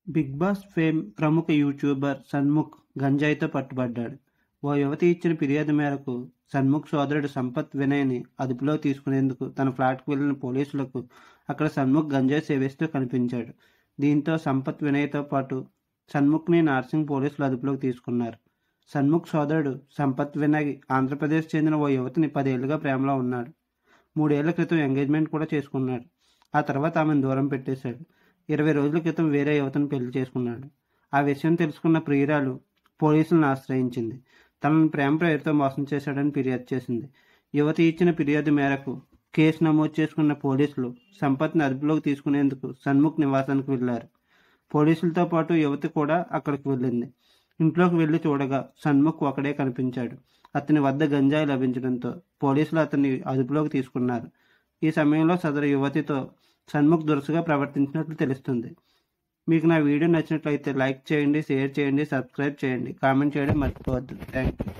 Big boss fame ప్రముఖ YouTuber Shanmukh గంజాయితో పట్టుబడ్డాడు. ఓ యువతి ఇచ్చిన ఫిర్యాదు మేరకు సన్ముఖ్ సోదరుడు సంపత్ వినయ్ని అదుపులోకి తీసుకునేందుకు తన ఫ్లాట్కు వెళ్లిన పోలీసులకు అక్కడ సన్ముఖ్ గంజాయి సేవిస్తూ కనిపించాడు. దీంతో సంపత్ వినయ్తో పాటు సన్ముఖ్ని నార్సింగ్ పోలీసులు అదుపులోకి తీసుకున్నారు. సన్ముఖ్ సోదరుడు సంపత్ వినయ్ ఆంధ్రప్రదేశ్ చెందిన ఓ యువతిని 10 ఏళ్లుగా ప్రేమలో ఉన్నాడు. 3 ఏళ్ల క్రితం ఎంగేజ్మెంట్ కూడా చేసుకున్నాడు. ఆ తర్వాత ఆమెను దూరం పెట్టేశాడు. 20 రోజుల క్రితం వేరే యువతను పెళ్లి చేసుకున్నాడు. ఆ విషయం తెలుసుకున్న ప్రియురాలు పోలీసులను ఆశ్రయించింది. తనను ప్రేమ పేరుతో మోసం చేశాడని ఫిర్యాదు చేసింది. యువతి ఇచ్చిన ఫిర్యాదు మేరకు కేసు నమోదు చేసుకున్న పోలీసులు సంపత్ని అదుపులోకి తీసుకునేందుకు సన్ముఖ్ నివాసానికి వెళ్లారు. పోలీసులతో పాటు యువతి కూడా అక్కడికి వెళ్ళింది. ఇంట్లోకి వెళ్లి చూడగా సన్ముఖ్ ఒకడే కనిపించాడు. అతని వద్ద గంజాయి లభించడంతో పోలీసులు అతన్ని అదుపులోకి తీసుకున్నారు. ఈ సమయంలో సదరు యువతితో సన్ముఖ్ దురుసుగా ప్రవర్తించినట్లు తెలుస్తుంది. మీకు నా వీడియో నచ్చినట్లయితే లైక్ చేయండి, షేర్ చేయండి, సబ్స్క్రైబ్ చేయండి, కామెంట్ చేయడం మర్చిపోవద్దు. Thank you.